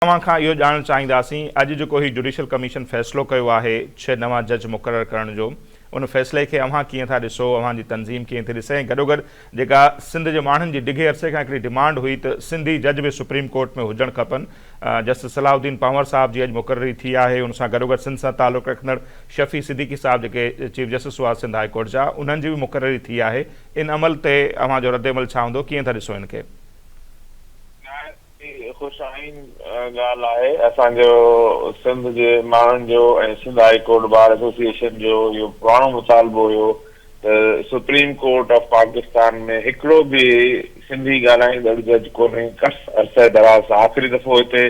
तव्हां खां इहो ॼाणणु चाहींदासीं अॼु जेको ही जुडिशियल कमीशन फ़ैसिलो कयो आहे 6 नवां जज मुक़ररु करण जो, उन फ़ैसिले खे अव्हां कीअं था ॾिसो, अव्हां जी तंज़ीम कीअं थी ॾिसे, ऐं गॾोगॾु जेका सिंध जे माण्हुनि जी डिघे अरसे खां हिकिड़ी डिमांड हुई त सिंधी जज बि सुप्रीम कोर्ट में हुजणु खपनि। जस्टिस सलाउद्दीन पंवर साहब जी अॼु मुक़ररी थी आहे। उन सां गॾोगॾु सिंध सां तालुक़ु रखंदड़ शफ़ी सिद्दीकी साहब जेके चीफ जस्टिस हुआ सिंध हाई कोर्ट जा, उन्हनि जी बि मुक़ररी थी आहे। इन अमल ते अव्हां जो रद्द अमल छा हूंदो, कीअं था ॾिसो इनखे? ख़ुशाइन ॻाल्हि आहे असांजो सिंध जे माण्हुनि जो ऐं Sindh high court bar association जो इहो पुराणो मुतालबो हुयो त सुप्रीम कोर्ट ऑफ पाकिस्तान में हिकिड़ो बि सिंधी ॻाल्हाईंदड़ जज कोन्हे। अरसे दराज़ आख़िरी दफ़ो हिते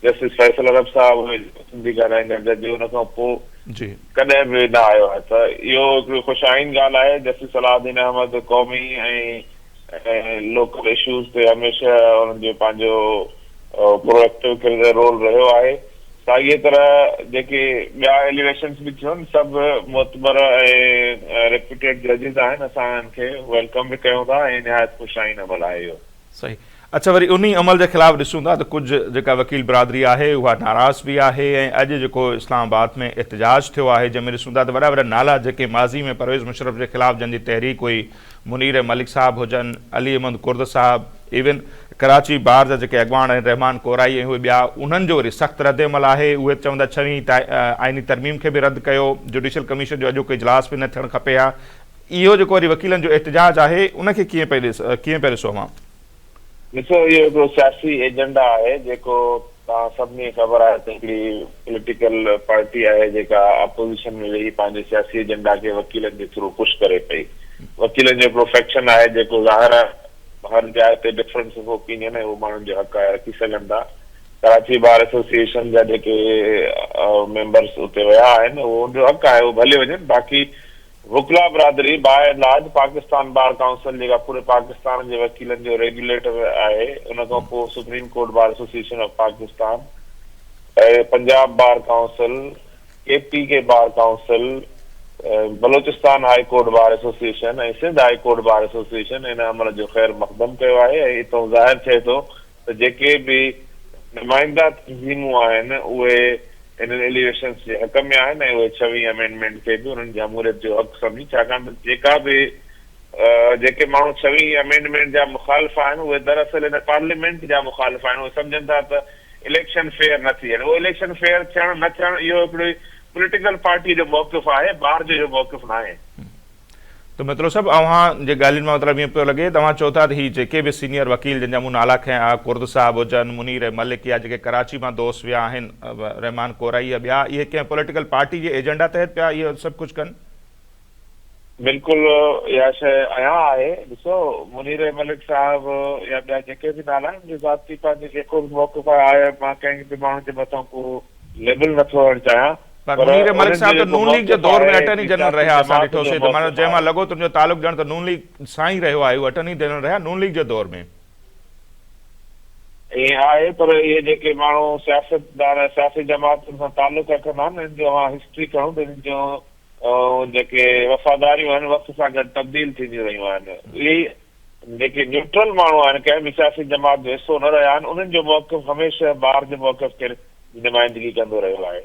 जस्टिस फैसल अरब साहब हुए सिंधी ॻाल्हाईंदड़ जज, हुन खां पोइ कॾहिं बि न आयो आहे। त इहो हिकिड़ी ख़ुशाइन ॻाल्हि आहे। जस्टिस सलाउद्दीन अहमद क़ौमी ऐं लोकल इशूज़ ते हमेशह हुननि जो पंहिंजो प्रोएक्टिव रोल रहियो आहे। साॻीअ तरह जेके ॿिया एलिवेशन्स बि थियनि सभु मोतबर ऐं रेप्यूटेड जजिस आहिनि, असां हिननि खे वेलकम बि कयूं था ऐं निहायत ख़ुशाइन अमल आहे इहो। सही। अच्छा, वरी उन अमल जे ख़िलाफ़ ॾिसूं था त कुझु जेका वकील बिरादरी आहे उहा नाराज़ बि आहे, ऐं अॼु जेको इस्लामाबाद में एहतजाज थियो आहे जंहिंमें ॾिसूं था त वॾा वॾा नाला जेके माज़ी में परवेज़ मुशर्रफ जे ख़िलाफ़ जंहिंजी तहरीक हुई, मुनीर मलिक साहब हुजनि, अली अहमद कुर्द साहब, इवन कराची बार जा जेके अॻवान आहिनि रहमान कोराई ऐं उहे ॿिया, उन्हनि जो वरी सख़्तु रद्द अमल आहे। उहे चवंदा 6वीं आइनी तरमीम खे बि रद्द कयो, जुडिशियल कमीशन जो अॼोको इजलास बि न थियणु खपे हा। इहो जेको वरी वकीलनि जो एहतजाज आहे उनखे कीअं पिया ॾिसो अव्हां? ॾिसो, इहो हिकिड़ो सियासी एजेंडा आहे जेको तव्हां सभिनी खे ख़बर आहे त हिकिड़ी पॉलिटिकल पार्टी आहे जेका अपोज़िशन में वेही पंहिंजे सियासी एजेंडा खे वकीलनि जे थ्रू पुश करे पई। वकीलनि जो प्रोफेक्शन आहे जेको ज़ाहिर हर जाइ ते डिफरेंस ऑफ ओपिनियन आहे, उहो माण्हुनि जो हक़ आहे, रखी सघनि था। कराची बार एसोसिएशन जा जेके मेंबर्स उते विया आहिनि उहो उनजो हक़ आहे, उहो भले वञनि। बाक़ी वकला बिरादरी by and large Pakistan bar council जेका पूरे पाकिस्तान जे वकीलनि जो रेगुलेटर आहे, उन खां पोइ supreme court bar association of Pakistan, Punjab bar council, KPK bar council, Balochistan high court bar association ऐं Sindh high court bar association इन अमल जो ख़ैर मक़दम कयो आहे। ऐं हितां ज़ाहिर थिए थो त जेके बि नुमाइंदा तंज़ीमूं आहिनि उहे इन्हनि एलिवेशन्स जे हक़ में आहिनि ऐं उहे 6वीं अमेंडमेंट खे बि उन्हनि जमहूरियत जो हक़ सम्झी, छाकाणि त जेका बि जेके माण्हू 6वीं अमेंडमेंट जा मुखालिफ़ आहिनि उहे दरअसल हिन पार्लियामेंट जा मुखालिफ़ आहिनि। उहे सम्झनि था त इलेक्शन फेयर न थी वञे। उहो इलेक्शन फेयर थियणु न थियणु इहो हिकिड़ी पॉलिटिकल पार्टी जो मौक़िफ़ आहे, ॿार जो मौक़िफ़ न आहे। तो मतिलबु सभु अव्हां जे ॻाल्हियुनि मां मतिलबु ईअं पियो लॻे तव्हां चओ था त हीअ जेके बि सीनियर वकील जंहिंजा मूं नाला खयां, कुर्द साहब हुजनि, मुनीर मलिक, या जेके कराची मां दोस्त विया आहिनि, रहमान कोराई या ॿिया, इहे कंहिं पॉलिटिकल पार्टी जे एजेंडा तहत पिया इहो सभु कुझु कनि? बिल्कुलु इहा शइ अञा आहे। ॾिसो, मुनीर मलिक साहब या ॿिया जेके बि नाला आहिनि, ज़ाती पंहिंजे जेको बि मौक़िफ़ आहे, मां कंहिं बि माण्हू जे मथां को लेबल नथो हणणु चाहियां। पर मुनीर मलिक साहब त नून लीग जे दौर में अटर्नी जनरल रहिया, असां ॾिठोसीं त माना जंहिंमां लॻो तुंहिंजो तालुक ॼण त नून लीग सां ई रहियो आहे, उहो अटर्नी जनरल रहिया नून लीग जे दौर में। ईअं आहे, पर इहे जेके माण्हू सियासतदान सियासी जमातुनि सां तालुक रखंदा आहिनि, हिन जो हिस्ट्री खणूं त हिन जो जेके वफ़ादारियूं आहिनि वक़्त सां गॾु तब्दील थींदियूं रहियूं आहिनि। इहे जेके न्यूट्रल माण्हू आहिनि, कंहिं बि सियासी जमात जो हिसो न रहिया आहिनि, उन्हनि जो मौक़िफ़ हमेशह ॿार जे मौक़िफ़ खे नुमाइंदगी कंदो रहियो आहे।